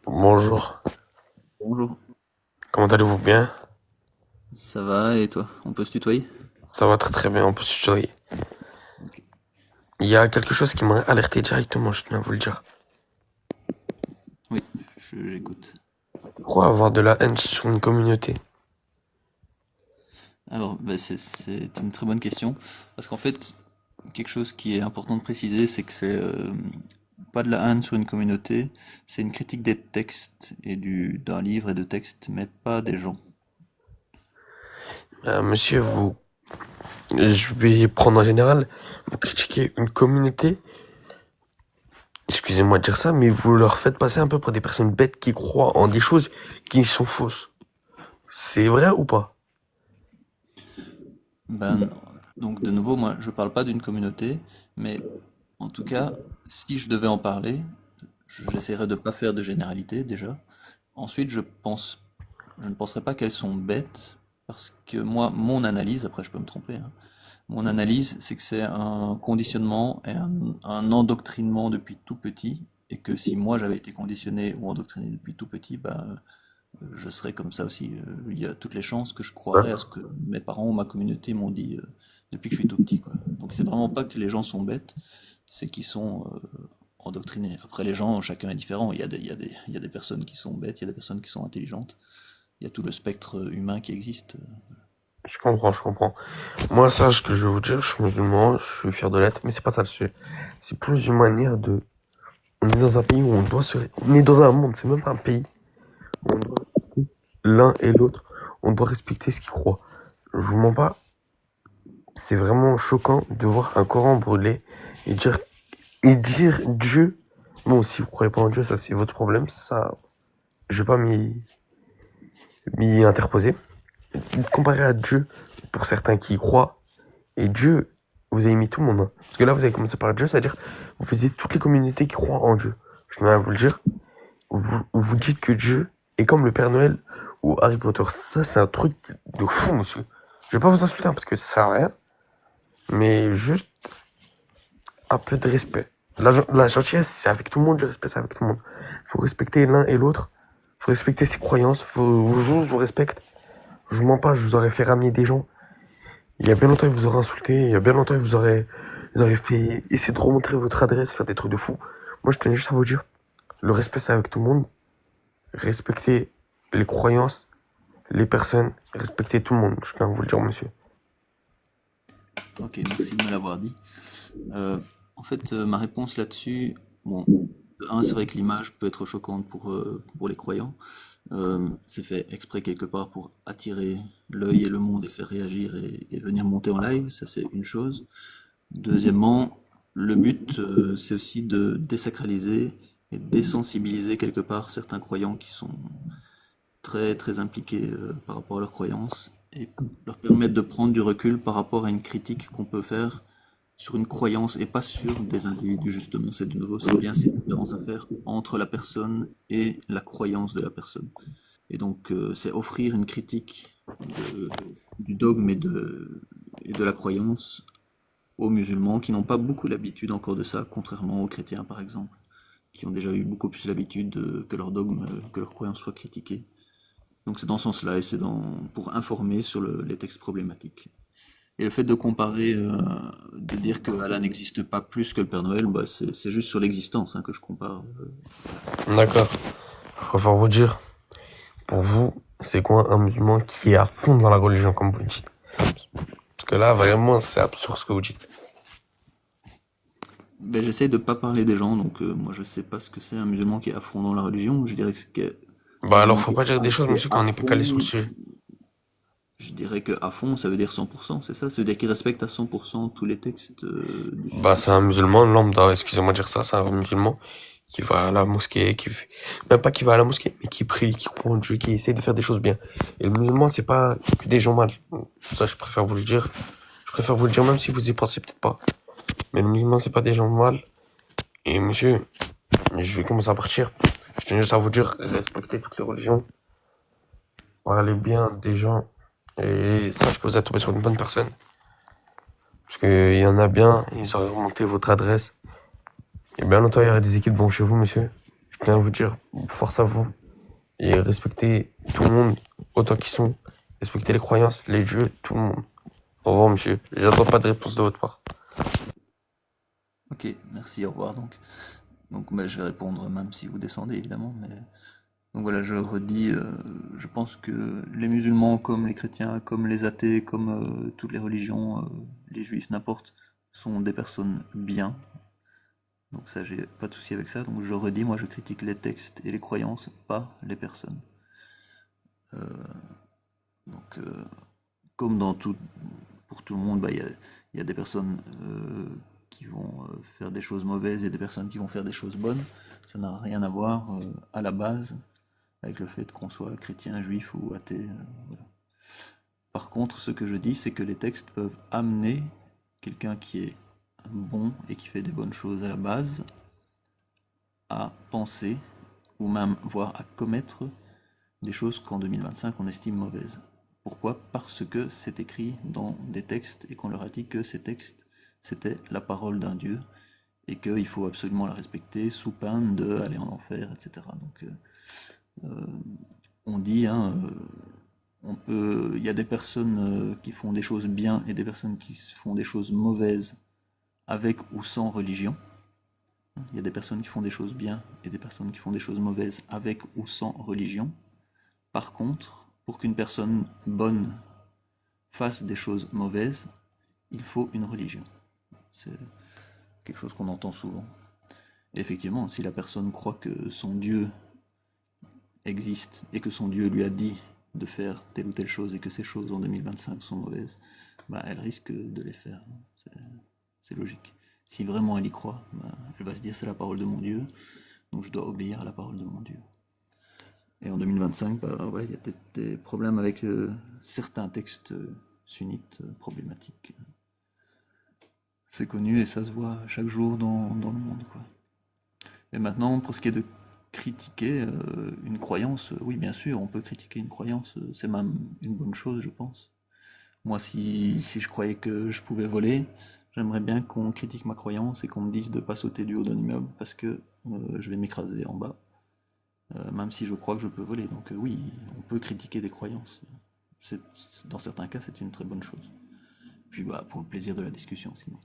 Bonjour, Bonjour. comment allez-vous bien? Ça va et toi? On peut se tutoyer? Ça va très très bien, on peut se tutoyer. Ok. Il y a quelque chose qui m'a alerté directement, je tiens à vous le dire. Oui, j'écoute. Pourquoi avoir de la haine sur une communauté? Alors, bah, c'est une très bonne question. Parce qu'en fait, quelque chose qui est important de préciser, c'est que c'est pas de la haine sur une communauté, c'est une critique des textes et d'un livre et de textes, mais pas des gens. Monsieur, je vais prendre en général, vous critiquez une communauté, excusez-moi de dire ça, mais vous leur faites passer un peu pour des personnes bêtes qui croient en des choses qui sont fausses. C'est vrai ou pas? Ben, donc de nouveau, moi, je parle pas d'une communauté, mais en tout cas, si je devais en parler, j'essaierais de pas faire de généralité déjà. Ensuite, je ne penserais pas qu'elles sont bêtes, parce que moi, mon analyse, après je peux me tromper, hein, mon analyse, c'est que c'est un conditionnement et un endoctrinement depuis tout petit, et que si moi j'avais été conditionné ou endoctriné depuis tout petit, bah, je serais comme ça aussi. Il y a toutes les chances que je croirais à ce que mes parents ou ma communauté m'ont dit depuis que je suis tout petit, quoi. Donc c'est vraiment pas que les gens sont bêtes, c'est qu'ils sont endoctrinés. Après les gens, chacun est différent. Il y a des personnes qui sont bêtes, il y a des personnes qui sont intelligentes. Il y a tout le spectre humain qui existe. Je comprends, je comprends. Moi, sache que je vais vous dire, je suis musulman, je suis fier de l'être, mais c'est pas ça le sujet. C'est plus une manière de... On est dans un pays où on doit se... On est dans un monde, c'est même pas un pays. On doit l'un et l'autre, on doit respecter ce qu'ils croient. Je vous mens pas, c'est vraiment choquant de voir un Coran brûlé et dire, et dire Dieu. Bon, si vous croyez pas en Dieu, ça c'est votre problème, ça, je vais pas m'y interposer. Comparé à Dieu, pour certains qui y croient, et Dieu, vous avez mis tout le monde, hein. Parce que là, vous avez commencé par Dieu, c'est-à-dire, vous faisiez toutes les communautés qui croient en Dieu. Je tiens à vous le dire. Vous dites que Dieu est comme le Père Noël ou Harry Potter. Ça, c'est un truc de fou, monsieur. Je vais pas vous insulter, hein, parce que ça sert à rien. Mais juste un peu de respect. La gentillesse, c'est avec tout le monde, le respect, c'est avec tout le monde. Faut respecter l'un et l'autre. Faut respecter ses croyances. Je vous respecte. Je vous mens pas, je vous aurais fait ramener des gens. Il y a bien longtemps, ils vous auraient insulté. Il y a bien longtemps, ils auraient fait essayer de remontrer votre adresse, faire des trucs de fou. Moi, je tenais juste à vous dire, le respect, c'est avec tout le monde. Respectez les croyances, les personnes, respectez tout le monde. Je tiens à vous le dire, monsieur. Ok, merci de me l'avoir dit. Euh, ma réponse là-dessus, bon, de un, c'est vrai que l'image peut être choquante pour les croyants. C'est fait exprès quelque part pour attirer l'œil et le monde et faire réagir et venir monter en live, ça c'est une chose. Deuxièmement, le but, c'est aussi de désacraliser et désensibiliser quelque part certains croyants qui sont très très impliqués par rapport à leurs croyances et leur permettre de prendre du recul par rapport à une critique qu'on peut faire sur une croyance et pas sur des individus justement. C'est de nouveau, c'est bien cette différence à faire entre la personne et la croyance de la personne. Et donc, c'est offrir une critique du dogme et de la croyance aux musulmans qui n'ont pas beaucoup l'habitude encore de ça, contrairement aux chrétiens par exemple, qui ont déjà eu beaucoup plus l'habitude que leur dogme, que leur croyance soit critiquée. Donc c'est dans ce sens-là et pour informer sur les textes problématiques. Et le fait de comparer, de dire que Allah n'existe pas plus que le Père Noël, bah c'est juste sur l'existence hein, que je compare. D'accord. Je préfère vous dire, pour vous, c'est quoi un musulman qui est à fond dans la religion, comme vous dites? Parce que là, vraiment, c'est absurde ce que vous dites. Ben, j'essaie de pas parler des gens, donc moi je sais pas ce que c'est un musulman qui est à fond dans la religion. Je dirais que un Bah alors, musulman faut pas dire des choses, qui est monsieur, quand à on n'est pas calé sur le fond, sujet. je dirais que à fond, ça veut dire 100%, c'est ça? Ça veut dire qu'il respecte à 100% tous les textes Bah, c'est un musulman lambda, excusez-moi de dire ça, c'est un musulman qui va à la mosquée, même pas qui va à la mosquée, mais qui prie, qui croit en Dieu, qui essaie de faire des choses bien. Et le musulman, c'est pas que des gens mal. Ça, je préfère vous le dire. Je préfère vous le dire, même si vous y pensez peut-être pas. Mais le musulman, c'est pas des gens mal. Et monsieur, je vais commencer à partir. Je tenais juste à vous dire, respectez toutes les religions, parlez bien des gens, et sachez que vous êtes tombé sur une bonne personne. Parce qu'il y en a bien, ils auraient remonté votre adresse. Et bien longtemps, il y aurait des équipes devant chez vous, monsieur. je viens de vous dire force à vous et respectez tout le monde autant qu'ils sont. Respectez les croyances, les dieux, tout le monde. Au revoir, monsieur. J'attends pas de réponse de votre part. Ok, merci, au revoir donc. Donc bah, je vais répondre même si vous descendez évidemment, mais donc voilà, je redis, je pense que les musulmans comme les chrétiens, comme les athées, comme toutes les religions, les juifs, n'importe, sont des personnes bien. Donc ça, j'ai pas de souci avec ça. Donc je redis, moi je critique les textes et les croyances, pas les personnes. Donc comme dans tout, pour tout le monde, bah, il y a des personnes qui vont faire des choses mauvaises et des personnes qui vont faire des choses bonnes. Ça n'a rien à voir à la base avec le fait qu'on soit chrétien, juif ou athée. Voilà. Par contre, ce que je dis, c'est que les textes peuvent amener quelqu'un qui est bon et qui fait des bonnes choses à la base à penser ou même voire à commettre des choses qu'en 2025 on estime mauvaises. Pourquoi? Parce que c'est écrit dans des textes et qu'on leur a dit que ces textes c'était la parole d'un Dieu et qu'il faut absolument la respecter sous peine d'aller en enfer, etc. Donc on dit, hein, il y a des personnes qui font des choses bien et des personnes qui font des choses mauvaises avec ou sans religion. Il y a des personnes qui font des choses bien et des personnes qui font des choses mauvaises avec ou sans religion. Par contre, pour qu'une personne bonne fasse des choses mauvaises, il faut une religion. C'est quelque chose qu'on entend souvent. Et effectivement, si la personne croit que son Dieu existe et que son Dieu lui a dit de faire telle ou telle chose et que ces choses en 2025 sont mauvaises, bah, elle risque de les faire. C'est logique. Si vraiment elle y croit, bah, elle va se dire c'est la parole de mon Dieu, donc je dois obéir à la parole de mon Dieu. Et en 2025, bah, ouais, il y a peut-être des problèmes avec certains textes sunnites problématiques. C'est connu et ça se voit chaque jour dans le monde, quoi. Et maintenant, pour ce qui est de critiquer une croyance, oui, bien sûr, on peut critiquer une croyance, c'est même une bonne chose, je pense. Moi, si je croyais que je pouvais voler, j'aimerais bien qu'on critique ma croyance et qu'on me dise de pas sauter du haut d'un immeuble parce que je vais m'écraser en bas, même si je crois que je peux voler. Donc oui, on peut critiquer des croyances. Dans certains cas, c'est une très bonne chose. Puis bah, pour le plaisir de la discussion, sinon.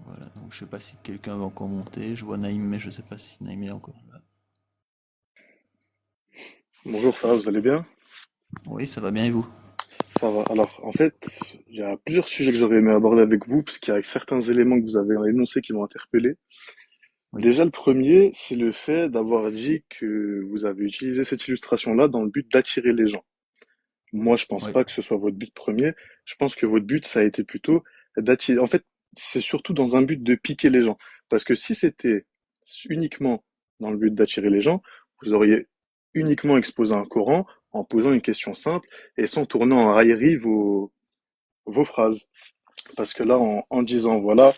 Voilà, donc je sais pas si quelqu'un va encore monter. Je vois Naïm, mais je sais pas si Naïm est encore là. Bonjour, ça va, vous allez bien? Oui, ça va bien et vous? Ça va. Alors, en fait, il y a plusieurs sujets que j'aurais aimé aborder avec vous, parce qu'il y a certains éléments que vous avez énoncés qui m'ont interpellé. Oui, Déjà, le premier, c'est le fait d'avoir dit que vous avez utilisé cette illustration-là dans le but d'attirer les gens. Moi, je pense oui, pas que ce soit votre but premier. Je pense que votre but, ça a été plutôt d'attirer. En fait, c'est surtout dans un but de piquer les gens. Parce que si c'était uniquement dans le but d'attirer les gens, vous auriez uniquement exposé un Coran en posant une question simple et sans tourner en raillerie vos phrases. Parce que là, en disant, voilà,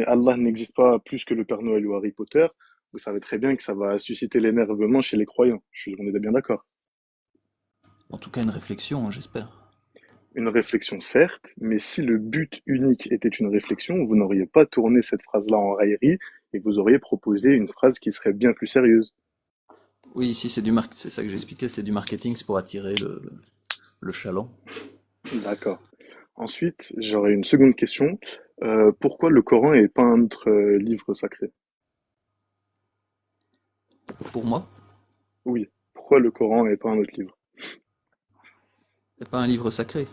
Allah n'existe pas plus que le Père Noël ou Harry Potter, vous savez très bien que ça va susciter l'énervement chez les croyants. On est bien d'accord. en tout cas une réflexion, hein, j'espère. Une réflexion, certes, mais si le but unique était une réflexion, vous n'auriez pas tourné cette phrase-là en raillerie et vous auriez proposé une phrase qui serait bien plus sérieuse. Oui, ici c'est ça que j'expliquais, c'est du marketing, c'est pour attirer le chaland. D'accord. Ensuite, j'aurais une seconde question. Pourquoi le Coran et pas un autre livre sacré? Pour moi, Oui. Pourquoi le Coran et pas un autre livre? c'est pas un livre sacré.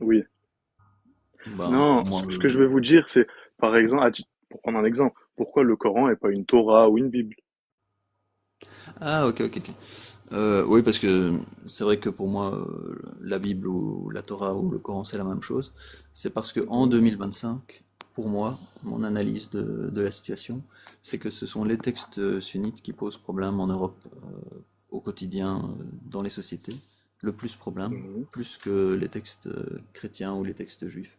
Oui. Ben, Non, moi, ce que je vais vous dire, c'est, par exemple, pour prendre un exemple, pourquoi le Coran et pas une Torah ou une Bible? ah, ok, ok, ok. Oui, parce que c'est vrai que pour moi, la Bible ou la Torah ou le Coran, c'est la même chose. C'est parce que en Mhm. 2025, pour moi, mon analyse de la situation, c'est que ce sont les textes sunnites qui posent problème en Europe au quotidien, dans les sociétés, le plus problème, Mhm. plus que les textes chrétiens ou les textes juifs.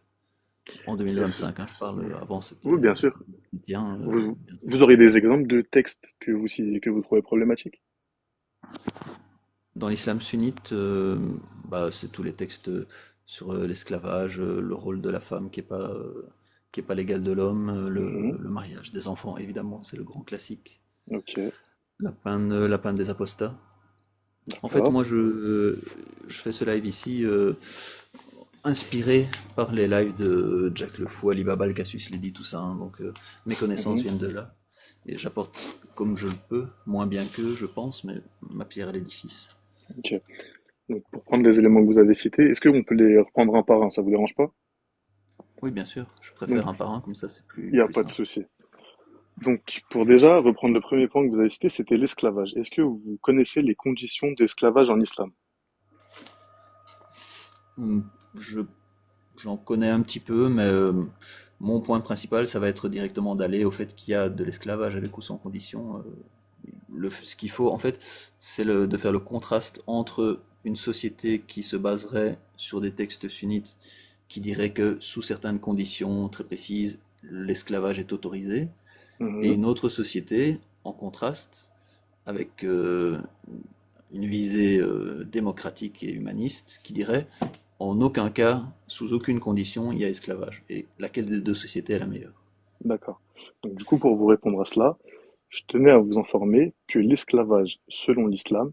En Et ce- 2025, hein, je parle, avant c'était Oui, bien sûr. chrétien, Vous, bien sûr. vous aurez des exemples de textes que vous trouvez problématiques? Dans l'islam sunnite, bah, c'est tous les textes sur l'esclavage, le rôle de la femme qui est pas qui est pas l'égal de l'homme, Mhm. le mariage des enfants, évidemment, c'est le grand classique. Ok, La peine des apostats. En fait, d'accord. je fais ce live ici inspiré par les lives de Jack Le Fou, Alibaba, le Cassius Lady, tout ça, hein. Donc mes connaissances Mhm. viennent de là. Et j'apporte comme je le peux, moins bien qu'eux, je pense, mais ma pierre à l'édifice. Ok. Donc, pour prendre les éléments que vous avez cités, est-ce qu'on peut les reprendre un par un? Ça vous dérange pas? Oui, bien sûr, je Donc, préfère un par un, comme ça c'est il n'y a plus pas de simple. souci. Donc, pour déjà reprendre le premier point que vous avez cité, c'était l'esclavage. Est-ce que vous connaissez les conditions d'esclavage en islam? Hmm, Je, j'en connais un petit peu, mais mon point principal, ça va être directement d'aller au fait qu'il y a de l'esclavage avec ou sans condition. Ce qu'il faut, en fait, de faire le contraste entre une société qui se baserait sur des textes sunnites qui diraient que sous certaines conditions très précises, l'esclavage est autorisé, et Mhm. une autre société, en contraste, avec une visée démocratique et humaniste, qui dirait en aucun cas, sous aucune condition, il y a esclavage. Et laquelle des deux sociétés est la meilleure? D'accord. Donc, du coup, pour vous répondre à cela, je tenais à vous informer que l'esclavage, selon l'islam,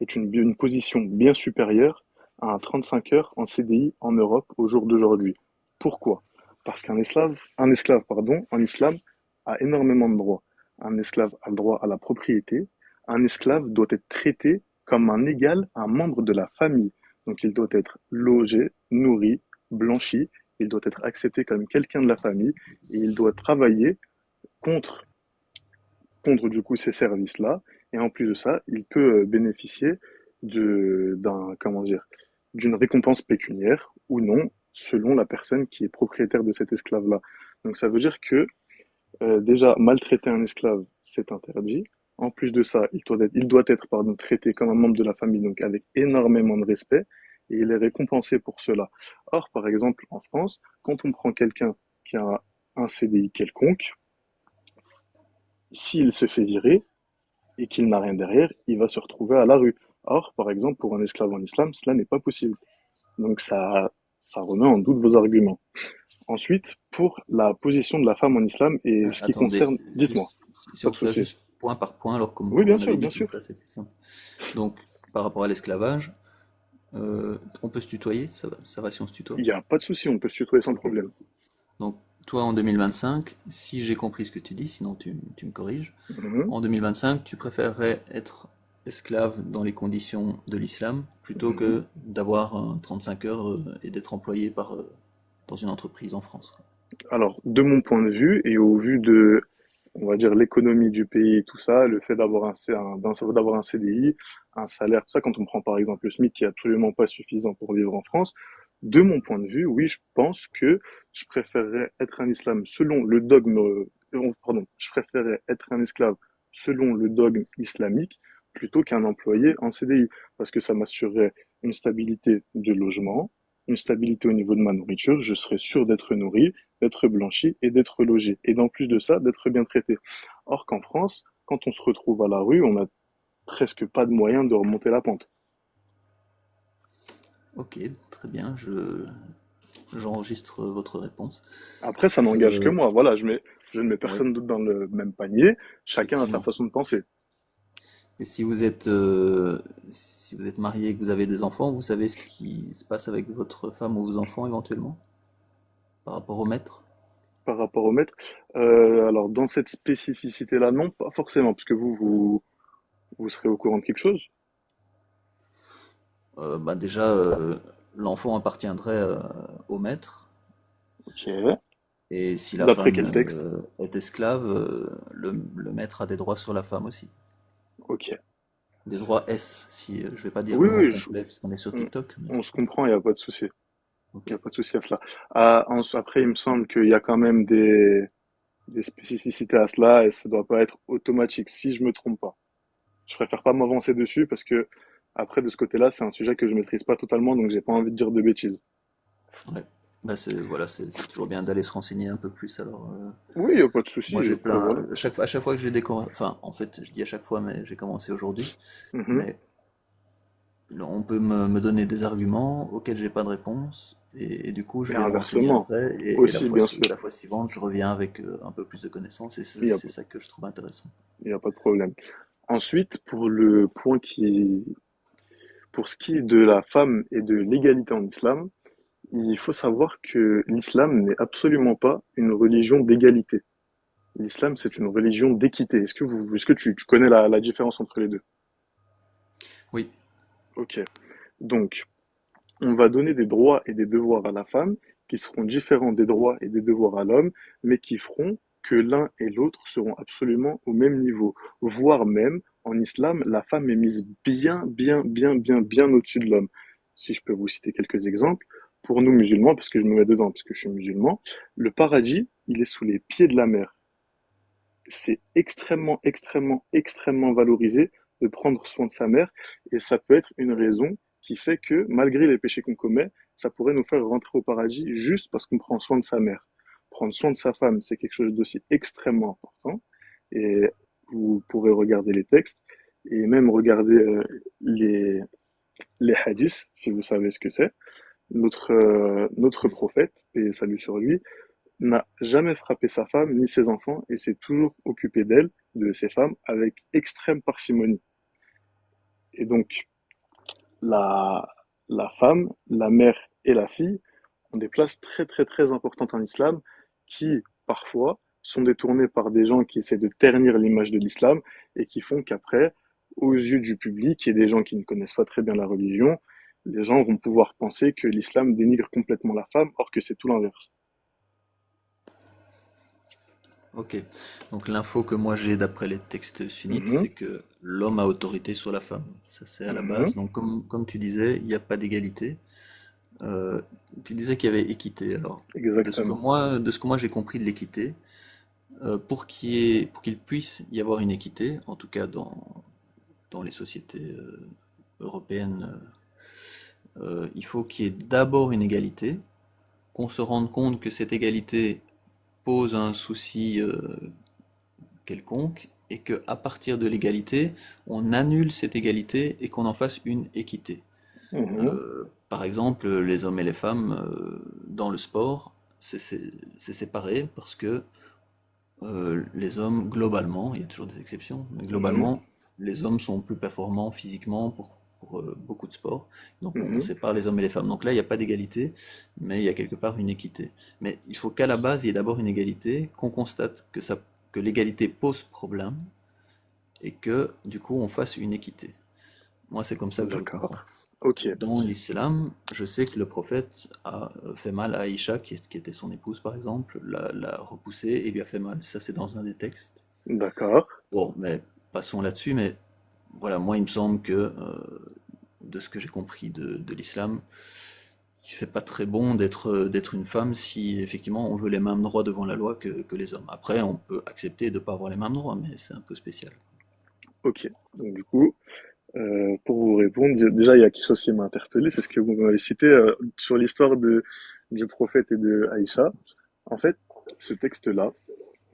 est une position bien supérieure à un 35 heures en CDI en Europe au jour d'aujourd'hui. Pourquoi? Parce un esclave, pardon, en islam a énormément de droits. Un esclave a le droit à la propriété. Un esclave doit être traité comme un égal, un membre de la famille. Donc il doit être logé, nourri, blanchi. Il doit être accepté comme quelqu'un de la famille et il doit travailler contre du coup ces services-là. Et en plus de ça, il peut bénéficier comment dire, d'une récompense pécuniaire ou non, selon la personne qui est propriétaire de cet esclave-là. Donc ça veut dire que déjà maltraiter un esclave, c'est interdit. En plus de ça, il doit être pardon, traité comme un membre de la famille, donc avec énormément de respect, et il est récompensé pour cela. Or, par exemple, en France, quand on prend quelqu'un qui a un CDI quelconque, s'il se fait virer, et qu'il n'a rien derrière, il va se retrouver à la rue. Or, par exemple, pour un esclave en islam, cela n'est pas possible. Donc ça remet en doute vos arguments. Ensuite, pour la position de la femme en islam et ce qui Attendez, concerne, dites-moi, juste, si pas on de peut faire souci. juste point par point, alors Oui, comme bien on avait sûr, dit bien comme sûr. ça c'était simple. Donc, par rapport à l'esclavage, on peut se tutoyer, ça va si on se tutoie? Il n'y a pas de souci, on peut se tutoyer sans Ok. problème. Donc, toi en 2025, si j'ai compris ce que tu dis, sinon tu me corriges, Mhm, en 2025, tu préférerais être esclave dans les conditions de l'islam plutôt mhm. que d'avoir un 35 heures et d'être employé dans une entreprise en France. Alors, de mon point de vue et au vu de, on va dire, l'économie du pays et tout ça, le fait d'avoir un CDI, un salaire, tout ça, quand on prend par exemple le SMIC qui est absolument pas suffisant pour vivre en France, de mon point de vue, oui, je pense que je préférerais être un islam selon le dogme, pardon, je préférerais être un esclave selon le dogme islamique plutôt qu'un employé en CDI, parce que ça m'assurerait une stabilité de logement, une stabilité au niveau de ma nourriture, je serais sûr d'être nourri, d'être blanchi et d'être logé. Et en plus de ça, d'être bien traité. Or qu'en France, quand on se retrouve à la rue, on n'a presque pas de moyens de remonter la pente. Ok, très bien, j'enregistre votre réponse. Après, ça n'engage que Euh, moi. Voilà, je ne mets ouais, personne d'autre dans le même panier. Chacun a sa effectivement. façon de penser. Et si vous êtes marié et que vous avez des enfants, vous savez ce qui se passe avec votre femme ou vos enfants éventuellement, par rapport au maître? Par rapport au maître. Alors, dans cette spécificité-là, non, pas forcément, parce que vous serez au courant de quelque chose. Bah déjà, l'enfant appartiendrait au maître, Ok. et si la D'après femme quel texte? est esclave, le maître a des droits sur la femme aussi. Ok. Des droits S, si je vais pas dire Oui, le mot oui, complet parce qu'on est sur on, TikTok, mais on se comprend, il n'y a pas de souci. Il ok. n'y a pas de souci à cela. Après, il me semble qu'il y a quand même des spécificités à cela et ça doit pas être automatique, si je me trompe pas. Je préfère pas m'avancer dessus parce que, après, de ce côté-là, c'est un sujet que je maîtrise pas totalement, donc j'ai pas envie de dire de bêtises. Ouais. Bah voilà, c'est toujours bien d'aller se renseigner un peu plus. Alors, Oui, il n'y a pas de moi souci. j'ai Après, plein, voilà. à chaque fois que j'ai des, enfin, en fait, je dis à chaque fois, mais j'ai commencé aujourd'hui. Mhm. Mais on peut me donner des arguments auxquels j'ai pas de réponse, Et du coup, je Et vais me renseigner inversement, après, et aussi, bien sûr, la fois suivante, je reviens avec un peu plus de connaissances, et il n'y a, c'est ça que je trouve intéressant. il y a pas de problème. Ensuite, pour ce qui est de la femme et de l'égalité en islam, il faut savoir que l'islam n'est absolument pas une religion d'égalité. L'islam, c'est une religion d'équité. Est-ce que tu connais la différence entre les deux? Oui, Ok. Donc, on va donner des droits et des devoirs à la femme qui seront différents des droits et des devoirs à l'homme, mais qui feront que l'un et l'autre seront absolument au même niveau. Voire même, en islam, la femme est mise bien, bien, bien, bien, bien au-dessus de l'homme. Si je peux vous citer quelques exemples, pour nous musulmans, parce que je me mets dedans, parce que je suis musulman, le paradis, il est sous les pieds de la mer. C'est extrêmement, extrêmement, extrêmement valorisé de prendre soin de sa mère, et ça peut être une raison qui fait que, malgré les péchés qu'on commet, ça pourrait nous faire rentrer au paradis juste parce qu'on prend soin de sa mère. Prendre soin de sa femme, c'est quelque chose d'aussi extrêmement important, et vous pourrez regarder les textes, et même regarder les hadiths, si vous savez ce que c'est. Notre prophète, et salut sur lui, n'a jamais frappé sa femme ni ses enfants et s'est toujours occupé d'elle, de ses femmes, avec extrême parcimonie. Et donc, la, la femme, la mère et la fille ont des places très très très importantes en islam qui, parfois, sont détournées par des gens qui essaient de ternir l'image de l'islam et qui font qu'après, aux yeux du public et des gens qui ne connaissent pas très bien la religion, les gens vont pouvoir penser que l'islam dénigre complètement la femme, or que c'est tout l'inverse. ok. Donc l'info que moi j'ai d'après les textes sunnites, Mhm, c'est que l'homme a autorité sur la femme. Ça c'est à la mhm, base. Donc comme tu disais, il n'y a pas d'égalité. Euh, Tu disais qu'il y avait équité. Alors, exactement. de ce que moi j'ai compris de l'équité, pour qu'il puisse y avoir une équité, en tout cas dans les sociétés européennes, il faut qu'il y ait d'abord une égalité, qu'on se rende compte que cette égalité pose un souci quelconque, et que à partir de l'égalité, on annule cette égalité et qu'on en fasse une équité. Mhm, Par exemple, les hommes et les femmes dans le sport, c'est séparé parce que les hommes, globalement, il y a toujours des exceptions, mais mhm, globalement, les hommes sont plus performants physiquement pour beaucoup de sports. Donc on mhm. sépare les hommes et les femmes. Donc là, il n'y a pas d'égalité, mais il y a quelque part une équité. Mais il faut qu'à la base, il y ait d'abord une égalité, qu'on constate que l'égalité pose problème, et que du coup, on fasse une équité. Moi, c'est comme ça que je le D'accord. comprends. Ok. Dans l'islam, je sais que le prophète a fait mal à Aïcha, qui était son épouse par exemple, l'a repoussée et lui a fait mal. Ça, c'est dans un des textes. D'accord. Bon, mais passons là-dessus. Mais voilà, moi, il me semble que, de ce que j'ai compris de l'islam, il fait pas très bon d'être une femme si effectivement on veut les mêmes droits devant la loi que les hommes. Après, on peut accepter de ne pas avoir les mêmes droits, mais c'est un peu spécial. Ok. Donc du coup, pour vous répondre, déjà il y a quelque chose qui m'a interpellé, c'est ce que vous m'avez cité sur l'histoire du prophète et de Aïcha. En fait, ce texte-là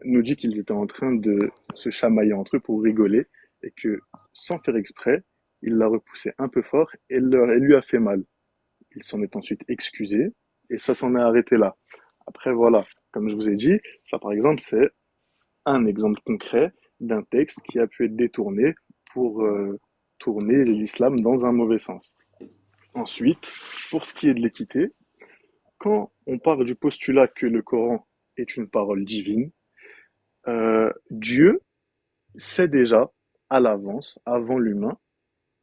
nous dit qu'ils étaient en train de se chamailler entre eux pour rigoler et que, sans faire exprès, il l'a repoussé un peu fort et elle lui a fait mal. Il s'en est ensuite excusé et ça s'en est arrêté là. Après, voilà, comme je vous ai dit, ça par exemple, c'est un exemple concret d'un texte qui a pu être détourné pour tourner l'islam dans un mauvais sens. Ensuite, pour ce qui est de l'équité, quand on part du postulat que le Coran est une parole divine, Dieu sait déjà à l'avance, avant l'humain,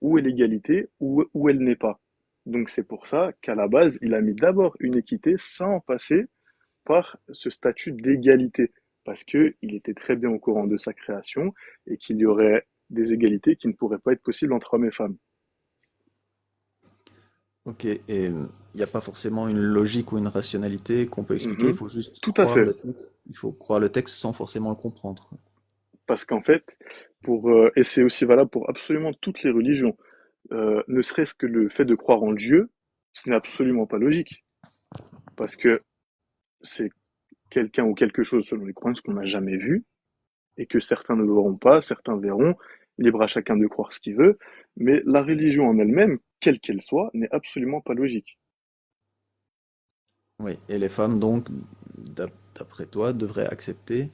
où est l'égalité, où elle n'est pas. Donc c'est pour ça qu'à la base, il a mis d'abord une équité sans passer par ce statut d'égalité, parce qu'il était très bien au courant de sa création et qu'il y aurait des égalités qui ne pourraient pas être possibles entre hommes et femmes. Ok, et il n'y a pas forcément une logique ou une rationalité qu'on peut expliquer, il Mhm. faut juste Tout à croire fait. le texte. Il faut croire le texte sans forcément le comprendre. Parce qu'en fait, et c'est aussi valable pour absolument toutes les religions, ne serait-ce que le fait de croire en Dieu, ce n'est absolument pas logique. Parce que c'est quelqu'un ou quelque chose, selon les croyances, qu'on n'a jamais vu, et que certains ne verront pas, certains verront, libre à chacun de croire ce qu'il veut, mais la religion en elle-même, quelle qu'elle soit, n'est absolument pas logique. Oui, et les femmes, donc, d'après toi, devraient accepter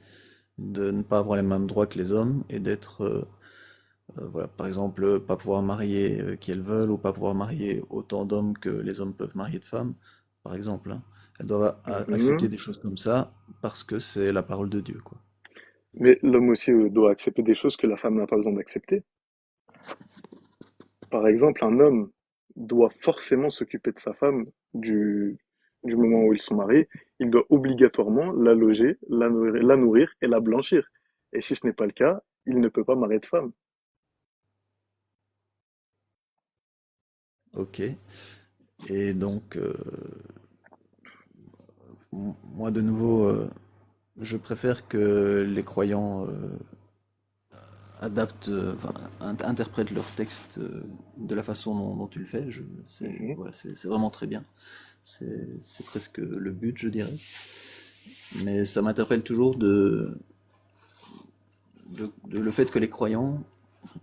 de ne pas avoir les mêmes droits que les hommes et d'être, voilà, par exemple, pas pouvoir marier qui elles veulent ou pas pouvoir marier autant d'hommes que les hommes peuvent marier de femmes, par exemple, hein. Elles doivent accepter Mhm. des choses comme ça parce que c'est la parole de Dieu, quoi. Mais l'homme aussi doit accepter des choses que la femme n'a pas besoin d'accepter. Par exemple, un homme doit forcément s'occuper de sa femme du moment où ils sont mariés. Il doit obligatoirement la loger, la nourrir et la blanchir. Et si ce n'est pas le cas, il ne peut pas marier de femme. Ok. Et donc, moi, de nouveau, je préfère que les croyants adaptent, enfin, interprètent leur texte de la façon dont tu le fais. Mhm. Voilà, c'est vraiment très bien. C'est presque le but, je dirais. Mais ça m'interpelle toujours le fait que les croyants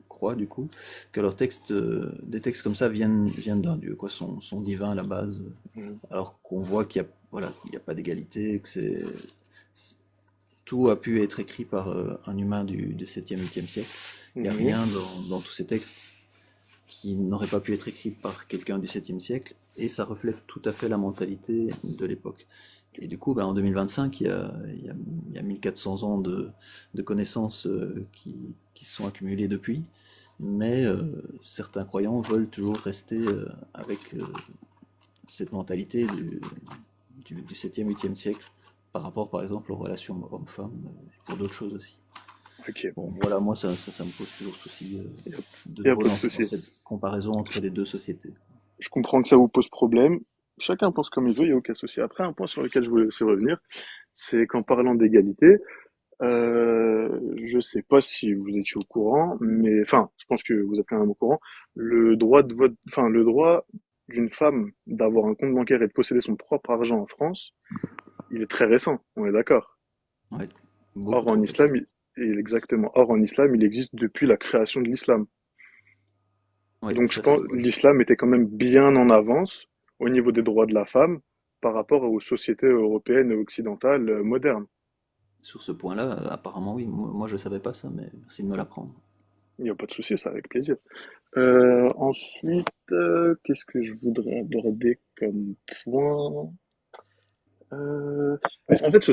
croient, du coup, que leurs textes, des textes comme ça viennent d'un Dieu, quoi, sont divins à la base. Mhm. Alors qu'on voit qu'il y a, voilà, il y a pas d'égalité, que tout a pu être écrit par un humain du 7e, 8e siècle. Il n'y a Mhm. rien dans tous ces textes qui n'aurait pas pu être écrit par quelqu'un du 7e siècle, et ça reflète tout à fait la mentalité de l'époque. Et du coup, bah, en 2025, il y a 1400 ans de connaissances qui se sont accumulées depuis, mais certains croyants veulent toujours rester avec cette mentalité du 7e, 8e siècle, par rapport par exemple aux relations hommes-femmes, et pour d'autres choses aussi. Ok, Bon, voilà, moi ça me pose toujours souci, il n'y a, de y a nouveau pas de dans souci. cette comparaison entre les deux sociétés. Je comprends que ça vous pose problème. Chacun pense comme il veut, il n'y a aucun souci. Après, un point sur lequel je voulais aussi revenir, c'est qu'en parlant d'égalité, je sais pas si vous étiez au courant, mais enfin, je pense que vous êtes quand même au courant. Le droit de vote, enfin, le droit d'une femme d'avoir un compte bancaire et de posséder son propre argent en France, il est très récent. On est d'accord. Ouais, beaucoup Or, en trop récent. islam, exactement. Or, en islam, il existe depuis la création de l'islam. Ouais, Donc, je ça c'est pense vrai. l'islam était quand même bien en avance au niveau des droits de la femme par rapport aux sociétés européennes et occidentales modernes. Sur ce point-là, apparemment oui. Moi je savais pas ça, mais merci de me l'apprendre. Il n'y a pas de souci, ça avec plaisir. Ensuite, qu'est-ce que je voudrais aborder comme point? En fait,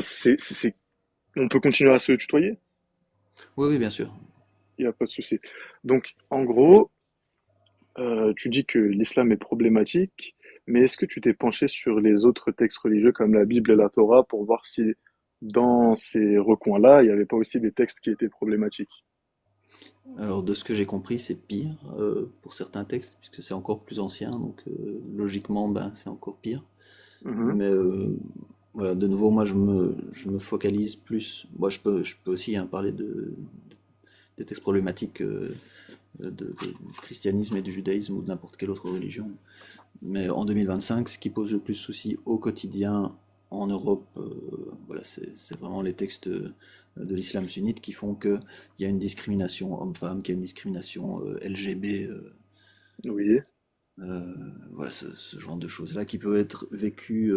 on peut continuer à se tutoyer, Oui, oui, bien sûr. il n'y a pas de souci. Donc, en gros, tu dis que l'islam est problématique, mais est-ce que tu t'es penché sur les autres textes religieux comme la Bible et la Torah pour voir si dans ces recoins-là, il n'y avait pas aussi des textes qui étaient problématiques? Alors de ce que j'ai compris, c'est pire pour certains textes, puisque c'est encore plus ancien, donc logiquement, ben, c'est encore pire. Mhm. Mais voilà, de nouveau, moi je me focalise plus. Moi je peux aussi hein, parler des textes problématiques du christianisme et du judaïsme ou de n'importe quelle autre religion. Mais en 2025, ce qui pose le plus souci au quotidien en Europe, voilà, c'est vraiment les textes de l'islam sunnite qui font qu'il y a une discrimination homme-femme, qu'il y a une discrimination LGB, Oui. voilà, ce genre de choses-là qui peut être vécu,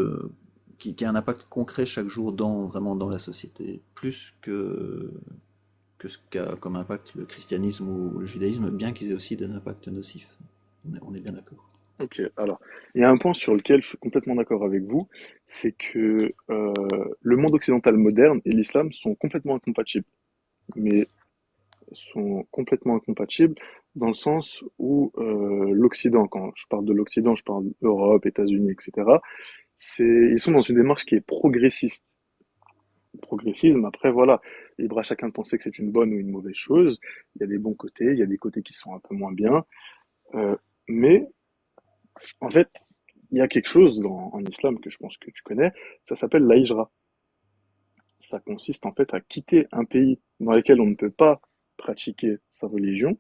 qui a un impact concret chaque jour vraiment dans la société, plus que ce qu'a comme impact le christianisme ou le judaïsme, bien qu'ils aient aussi des impacts nocifs. On est bien d'accord. Ok, alors, il y a un point sur lequel je suis complètement d'accord avec vous, c'est que le monde occidental moderne et l'islam sont complètement incompatibles. Mais sont complètement incompatibles dans le sens où l'Occident, quand je parle de l'Occident, je parle Europe, États-Unis, etc., ils sont dans une démarche qui est progressiste. Le progressisme, après, voilà, libre à chacun de penser que c'est une bonne ou une mauvaise chose. Il y a des bons côtés, il y a des côtés qui sont un peu moins bien. Mais en fait, il y a quelque chose en islam que je pense que tu connais, ça s'appelle la hijra. Ça consiste en fait à quitter un pays dans lequel on ne peut pas pratiquer sa religion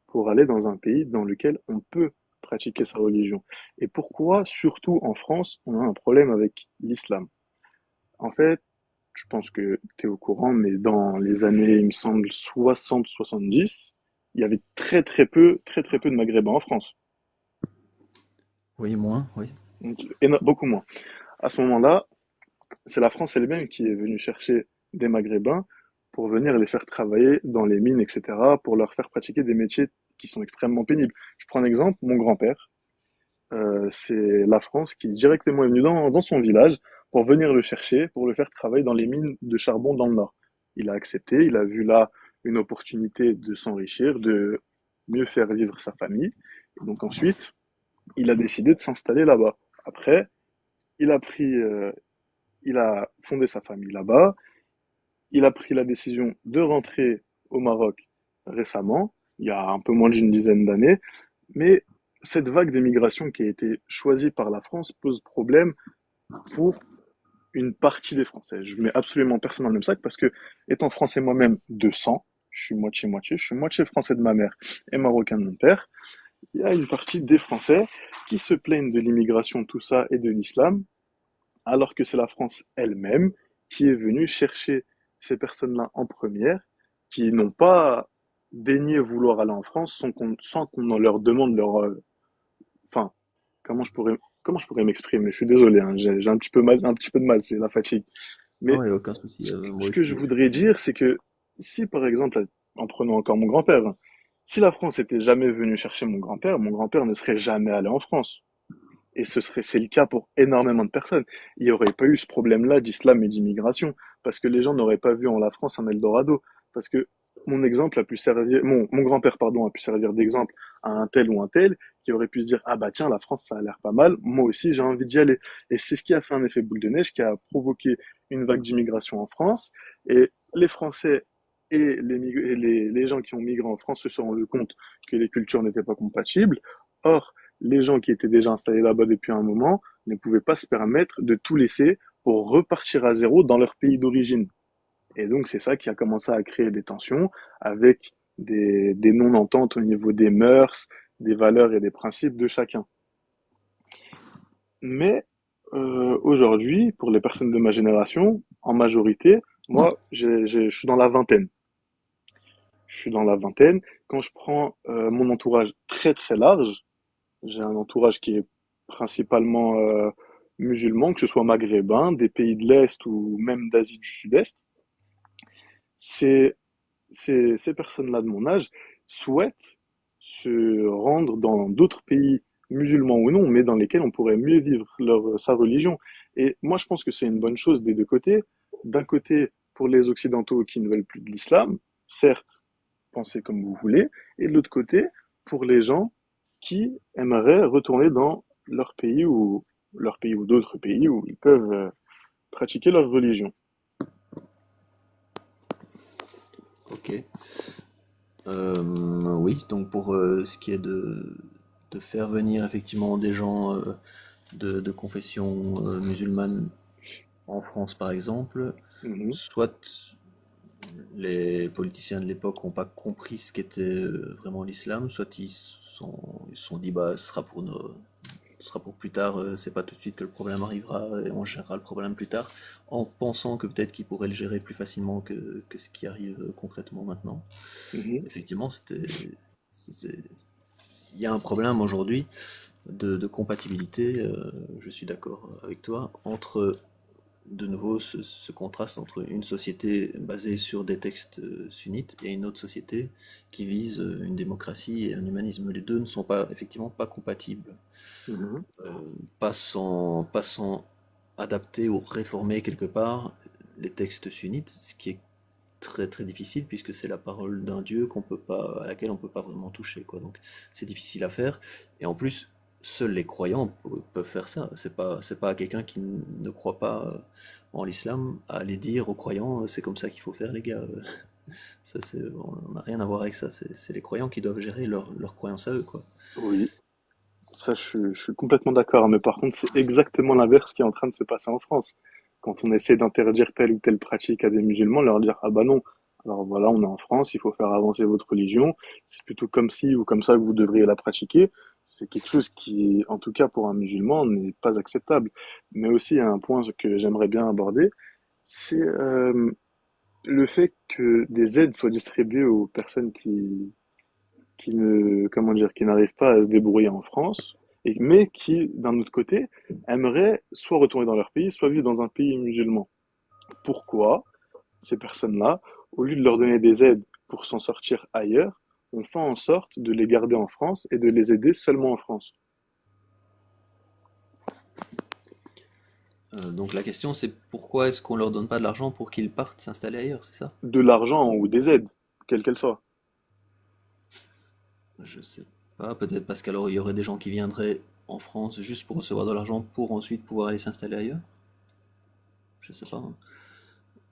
pour aller dans un pays dans lequel on peut pratiquer sa religion. Et pourquoi, surtout en France, on a un problème avec l'islam? En fait, je pense que tu es au courant, mais dans les années, il me semble, 60-70, il y avait très très peu de Maghrébins en France. Oui, moins, oui. Donc, beaucoup moins. À ce moment-là, c'est la France elle-même qui est venue chercher des Maghrébins pour venir les faire travailler dans les mines, etc., pour leur faire pratiquer des métiers qui sont extrêmement pénibles. Je prends un exemple, mon grand-père, c'est la France qui directement est venue dans son village pour venir le chercher, pour le faire travailler dans les mines de charbon dans le nord. Il a accepté, il a vu là une opportunité de s'enrichir, de mieux faire vivre sa famille. Et donc ensuite, il a décidé de s'installer là-bas. Après, il a pris, il a fondé sa famille là-bas. Il a pris la décision de rentrer au Maroc récemment, il y a un peu moins d'une dizaine d'années, mais cette vague d'émigration qui a été choisie par la France pose problème pour une partie des Français. Je mets absolument personne dans le même sac parce que, étant français moi-même de sang, je suis moitié-moitié, je suis moitié français de ma mère et marocain de mon père, il y a une partie des Français qui se plaignent de l'immigration, tout ça, et de l'islam, alors que c'est la France elle-même qui est venue chercher ces personnes-là en première, qui n'ont pas daigné vouloir aller en France sans qu'on leur demande leur... Enfin, comment comment je pourrais m'exprimer? Je suis désolé, hein, j'ai un petit peu de mal, c'est la fatigue. Non, Mais il n'y a aucun souci. ce, Moi ce que je aussi. voudrais dire, c'est que si par exemple, en prenant encore mon grand-père, hein, si la France était jamais venue chercher mon grand-père ne serait jamais allé en France. Et c'est le cas pour énormément de personnes. Il n'y aurait pas eu ce problème-là d'islam et d'immigration, parce que les gens n'auraient pas vu en la France un Eldorado. Parce que mon exemple a pu servir, mon grand-père, pardon, a pu servir d'exemple à un tel ou un tel, qui aurait pu se dire, ah bah tiens, la France, ça a l'air pas mal, moi aussi, j'ai envie d'y aller. Et c'est ce qui a fait un effet boule de neige, qui a provoqué une vague d'immigration en France. Et les Français et les gens qui ont migré en France se sont rendus compte que les cultures n'étaient pas compatibles. Or, les gens qui étaient déjà installés là-bas depuis un moment ne pouvaient pas se permettre de tout laisser pour repartir à zéro dans leur pays d'origine. Et donc c'est ça qui a commencé à créer des tensions avec des non-ententes au niveau des mœurs, des valeurs et des principes de chacun. Mais aujourd'hui, pour les personnes de ma génération, en majorité, moi, je suis dans la vingtaine. Je suis dans la vingtaine. Quand je prends mon entourage très très large, j'ai un entourage qui est principalement musulman, que ce soit maghrébin, des pays de l'Est ou même d'Asie du Sud-Est. Ces, ces personnes-là de mon âge souhaitent se rendre dans d'autres pays, musulmans ou non, mais dans lesquels on pourrait mieux vivre sa religion. Et moi, je pense que c'est une bonne chose des deux côtés. D'un côté, pour les Occidentaux qui ne veulent plus de l'islam, certes, pensez comme vous voulez, et de l'autre côté, pour les gens qui aimeraient retourner dans leur pays ou d'autres pays où ils peuvent pratiquer leur religion. Ok. Oui, donc pour ce qui est de faire venir effectivement des gens de confession musulmane en France par exemple, Mhm, soit les politiciens de l'époque n'ont pas compris ce qu'était vraiment l'islam, soit ils se sont dit bah ce sera pour plus tard, c'est pas tout de suite que le problème arrivera et on gérera le problème plus tard, en pensant que peut-être qu'ils pourraient le gérer plus facilement que ce qui arrive concrètement maintenant. mhm, Effectivement, c'est- il y a un problème aujourd'hui de compatibilité, je suis d'accord avec toi, entre de nouveau ce contraste entre une société basée sur des textes sunnites et une autre société qui vise une démocratie et un humanisme. Les deux ne sont pas effectivement pas compatibles, mhm. pas sans adapter ou réformer quelque part les textes sunnites, ce qui est très très difficile puisque c'est la parole d'un dieu qu'on peut pas, à laquelle on peut pas vraiment toucher, quoi. Donc c'est difficile à faire. Et en plus, seuls les croyants peuvent faire ça. C'est pas à quelqu'un qui ne croit pas en l'islam à aller dire aux croyants c'est comme ça qu'il faut faire les gars. Ça c'est, on n'a rien à voir avec ça. C'est les croyants qui doivent gérer leur croyance à eux, quoi. Oui, ça je suis complètement d'accord, mais par contre c'est exactement l'inverse qui est en train de se passer en France. Quand on essaie d'interdire telle ou telle pratique à des musulmans, leur dire ah bah non, alors voilà, on est en France, il faut faire avancer votre religion, c'est plutôt comme ci ou comme ça que vous devriez la pratiquer, c'est quelque chose qui, en tout cas pour un musulman, n'est pas acceptable. Mais aussi, il y a un point que j'aimerais bien aborder, c'est le fait que des aides soient distribuées aux personnes qui ne, comment dire, qui n'arrivent pas à se débrouiller en France mais qui, d'un autre côté, aimeraient soit retourner dans leur pays, soit vivre dans un pays musulman. Pourquoi ces personnes-là, au lieu de leur donner des aides pour s'en sortir ailleurs, on fait en sorte de les garder en France et de les aider seulement en France? Donc la question c'est pourquoi est-ce qu'on leur donne pas de l'argent pour qu'ils partent s'installer ailleurs, c'est ça? De l'argent ou des aides, quelles qu'elles soient. Je sais pas, peut-être parce qu'alors il y aurait des gens qui viendraient en France juste pour recevoir de l'argent pour ensuite pouvoir aller s'installer ailleurs? Je sais pas, hein.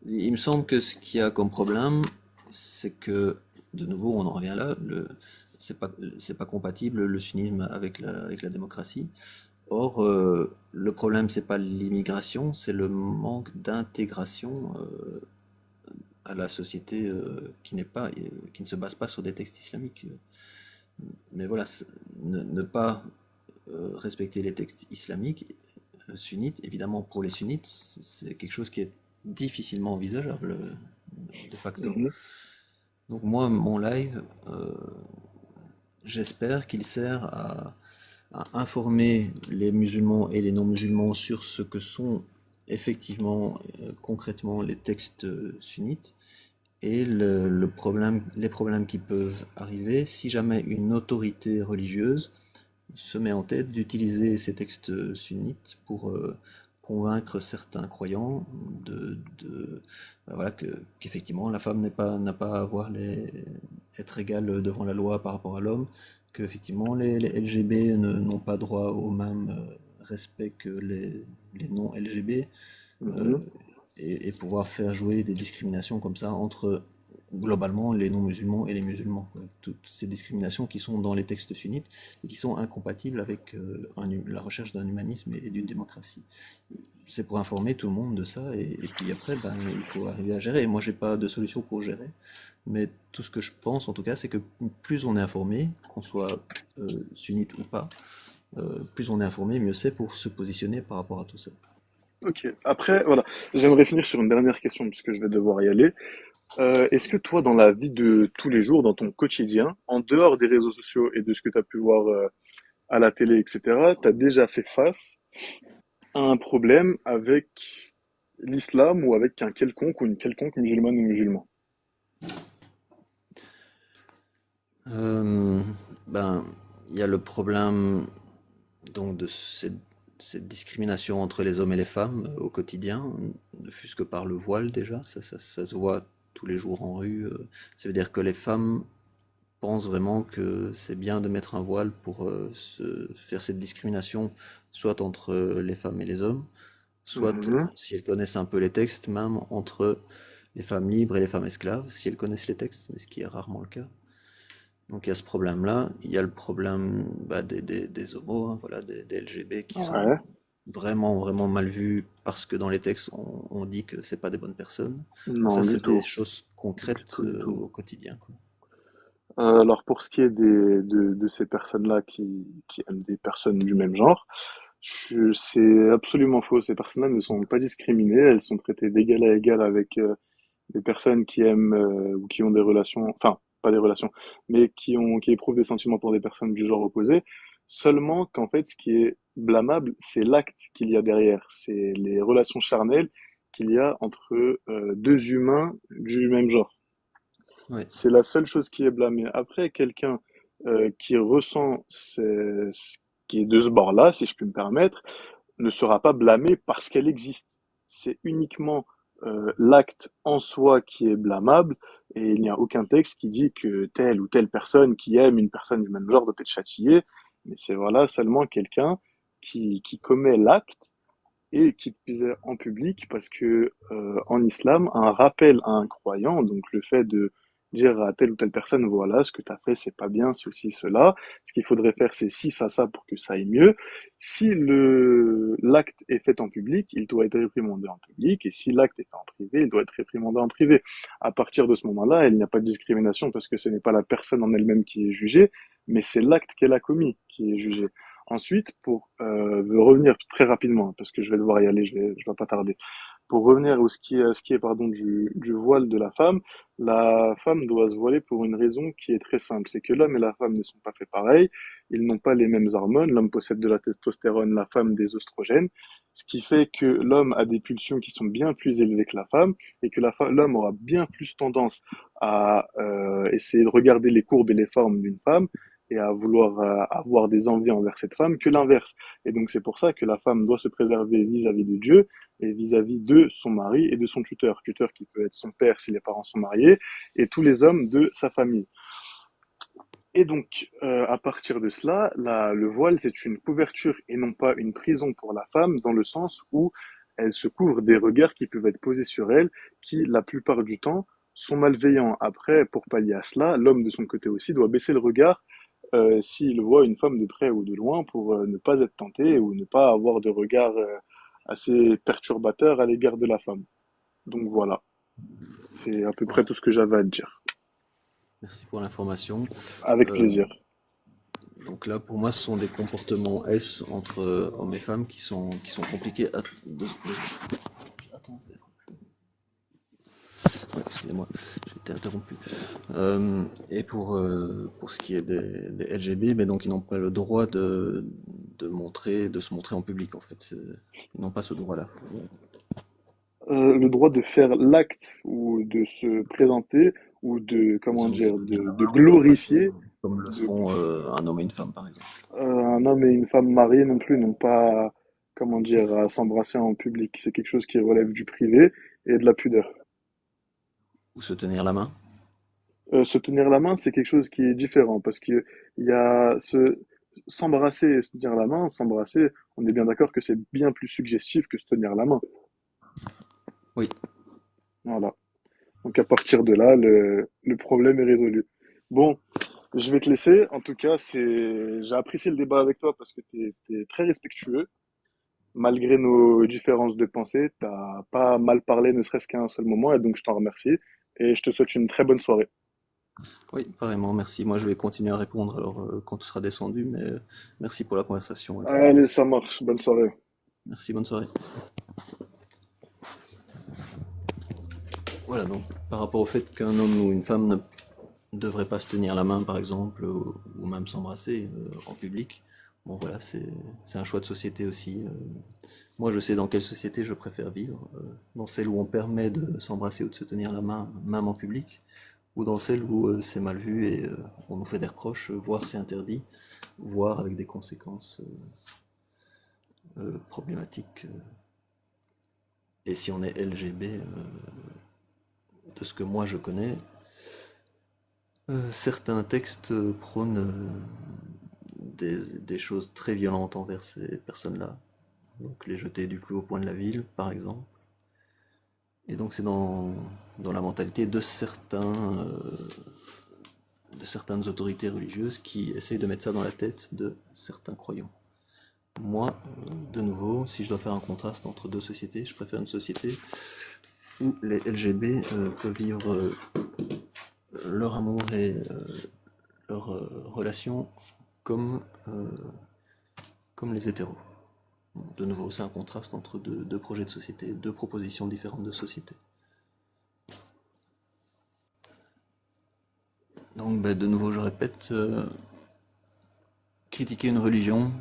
Il me semble que ce qu'il y a comme problème, c'est que, de nouveau, on en revient là, c'est pas compatible le sunnisme avec la démocratie. Or, le problème, c'est pas l'immigration, c'est le manque d'intégration à la société qui ne se base pas sur des textes islamiques. Mais voilà, ne pas respecter les textes islamiques sunnites, évidemment pour les sunnites, c'est quelque chose qui est difficilement envisageable de facto. Mhm. Donc moi, mon live, j'espère qu'il sert à informer les musulmans et les non-musulmans sur ce que sont effectivement, concrètement, les textes sunnites et les problèmes qui peuvent arriver si jamais une autorité religieuse se met en tête d'utiliser ces textes sunnites pour convaincre certains croyants voilà, qu'effectivement la femme n'a pas à être égale devant la loi par rapport à l'homme, qu'effectivement les LGB n'ont pas droit au même respect que les non-LGB, euh, Mhm. et pouvoir faire jouer des discriminations comme ça entre globalement les non-musulmans et les musulmans, quoi. Toutes ces discriminations qui sont dans les textes sunnites et qui sont incompatibles avec la recherche d'un humanisme et d'une démocratie. C'est pour informer tout le monde de ça et puis après, ben, il faut arriver à gérer. Moi, j'ai pas de solution pour gérer, mais tout ce que je pense en tout cas, c'est que plus on est informé, qu'on soit sunnite ou pas, plus on est informé, mieux c'est pour se positionner par rapport à tout ça. Ok. Après, voilà, j'aimerais finir sur une dernière question puisque je vais devoir y aller. Est-ce que toi, dans la vie de tous les jours, dans ton quotidien, en dehors des réseaux sociaux et de ce que tu as pu voir à la télé, etc., tu as déjà fait face à un problème avec l'islam ou avec un quelconque ou une quelconque musulmane ou musulman? Euh, ben, il y a le problème donc cette discrimination entre les hommes et les femmes au quotidien, ne fût-ce que par le voile déjà, ça se voit tous les jours en rue. Ça veut dire que les femmes pensent vraiment que c'est bien de mettre un voile pour faire cette discrimination, soit entre les femmes et les hommes, soit, Mhm. si elles connaissent un peu les textes, même entre les femmes libres et les femmes esclaves, si elles connaissent les textes, mais ce qui est rarement le cas. Donc il y a ce problème-là, il y a le problème bah, des homos, hein, voilà, des LGB qui sont Ouais. vraiment vraiment mal vus parce que dans les textes on dit que c'est pas des bonnes personnes. Donc ça Non, du c'est des tout. choses Du concrètes tout, du tout. au quotidien, quoi. Alors pour ce qui est de ces personnes-là qui aiment des personnes du même genre, c'est absolument faux. Ces personnes-là ne sont pas discriminées, elles sont traitées d'égal à égal avec des personnes qui aiment ou qui ont des relations, enfin pas des relations, mais qui éprouvent des sentiments pour des personnes du genre opposé. Seulement qu'en fait, ce qui est blâmable, c'est l'acte qu'il y a derrière, c'est les relations charnelles qu'il y a entre deux humains du même genre. Ouais. C'est la seule chose qui est blâmée. Après, quelqu'un qui ressent ce qui est de ce bord-là, si je puis me permettre, ne sera pas blâmé parce qu'elle existe. C'est uniquement l'acte en soi qui est blâmable et il n'y a aucun texte qui dit que telle ou telle personne qui aime une personne du même genre doit être châtiée. Mais c'est voilà seulement quelqu'un qui commet l'acte et qui le faisait en public parce que en islam, un rappel à un croyant, donc le fait de dire à telle ou telle personne, voilà, ce que tu as fait, c'est pas bien, ceci, cela, ce qu'il faudrait faire, c'est ci, ça pour que ça aille mieux. Si l'acte est fait en public, il doit être réprimandé en public, et si l'acte est fait en privé, il doit être réprimandé en privé. À partir de ce moment-là, il n'y a pas de discrimination parce que ce n'est pas la personne en elle-même qui est jugée, mais c'est l'acte qu'elle a commis qui est jugé. Ensuite, pour revenir très rapidement, parce que je vais devoir y aller, je vais pas tarder. pour revenir à ce qui est pardon, du voile de la femme doit se voiler pour une raison qui est très simple. C'est que l'homme et la femme ne sont pas faits pareil. Ils n'ont pas les mêmes hormones. L'homme possède de la testostérone, la femme des oestrogènes. Ce qui fait que l'homme a des pulsions qui sont bien plus élevées que la femme et que l'homme aura bien plus tendance à essayer de regarder les courbes et les formes d'une femme et à vouloir avoir des envies envers cette femme que l'inverse. Et donc c'est pour ça que la femme doit se préserver vis-à-vis de Dieu et vis-à-vis de son mari et de son tuteur. Tuteur qui peut être son père si les parents sont mariés, et tous les hommes de sa famille. Et donc, à partir de cela, le voile, c'est une couverture et non pas une prison pour la femme, dans le sens où elle se couvre des regards qui peuvent être posés sur elle, qui, la plupart du temps, sont malveillants. Après, pour pallier à cela, l'homme, de son côté aussi, doit baisser le regard s'il voit une femme de près ou de loin pour ne pas être tenté ou ne pas avoir de regard assez perturbateur à l'égard de la femme. Donc voilà, c'est à peu près Ouais, tout ce que j'avais à te dire. merci pour l'information. Avec Euh, plaisir. donc là, pour moi, ce sont des comportements S entre hommes et femmes qui sont compliqués à... Attends, ouais, excusez-moi, j'ai été interrompu. Pour ce qui est des LGB, mais donc ils n'ont pas le droit de se montrer en public en fait. Ils n'ont pas ce droit-là. Le droit de faire l'acte ou de se présenter ou de, De comment se dire, tenir la de main ou d'embrasser, glorifier comme le de, font un homme et une femme par exemple. un homme et une femme mariés non plus n'ont pas, comment dire, à s'embrasser en public. C'est quelque chose qui relève du privé et de la pudeur. Ou se tenir la main. Se tenir la main, c'est quelque chose qui est différent parce que il y a s'embrasser et se tenir la main, s'embrasser, on est bien d'accord que c'est bien plus suggestif que se tenir la main. Oui, Voilà. Donc à partir de là, le problème est résolu. Bon, je vais te laisser. En tout cas, j'ai apprécié le débat avec toi parce que t'es très respectueux. Malgré nos différences de pensée, t'as pas mal parlé ne serait-ce qu'à un seul moment et donc je t'en remercie et je te souhaite une très bonne soirée. oui, pareillement, merci. Moi je vais continuer à répondre alors quand tu seras descendu, mais merci pour la conversation et pour Allez, l'espace. ça marche. Bonne soirée. Merci, bonne soirée. Voilà, donc par rapport au fait qu'un homme ou une femme ne devrait pas se tenir la main, par exemple, ou même s'embrasser en public, bon voilà, c'est un choix de société aussi. Moi, je sais dans quelle société je préfère vivre, dans celle où on permet de s'embrasser ou de se tenir la main, même en public, ou dans celle où c'est mal vu et on nous fait des reproches, voire c'est interdit, voire avec des conséquences problématiques. Et si on est LGB, de ce que moi je connais, certains textes prônent des choses très violentes envers ces personnes-là. Donc les jeter du plus haut point de la ville, par exemple. Et donc c'est dans la mentalité de certaines autorités religieuses qui essayent de mettre ça dans la tête de certains croyants. Moi, de nouveau, si je dois faire un contraste entre deux sociétés, je préfère une société où les LGB peuvent vivre leur amour et leur relation comme, euh, comme les hétéros. De nouveau, c'est un contraste entre deux projets de société, deux propositions différentes de société. Donc, ben, de nouveau, je répète, critiquer une religion,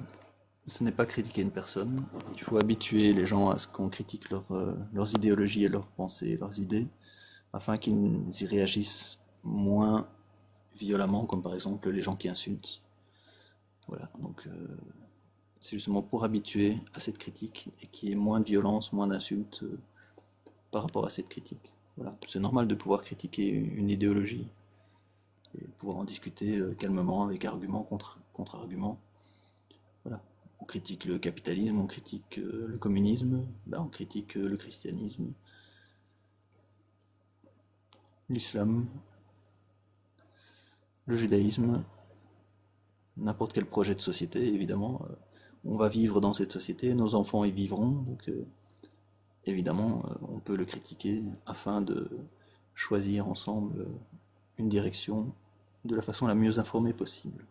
ce n'est pas critiquer une personne. Il faut habituer les gens à ce qu'on critique leurs idéologies et leurs pensées, leurs idées, afin qu'ils y réagissent moins violemment, comme par exemple les gens qui insultent. Voilà, donc c'est justement pour habituer à cette critique et qu'il y ait moins de violence, moins d'insultes par rapport à cette critique. Voilà, c'est normal de pouvoir critiquer une idéologie et de pouvoir en discuter calmement avec argument contre argument. Voilà. On critique le capitalisme, on critique le communisme, ben, on critique le christianisme, l'islam, le judaïsme, n'importe quel projet de société, évidemment. On va vivre dans cette société, nos enfants y vivront, donc évidemment, on peut le critiquer afin de choisir ensemble une direction de la façon la mieux informée possible.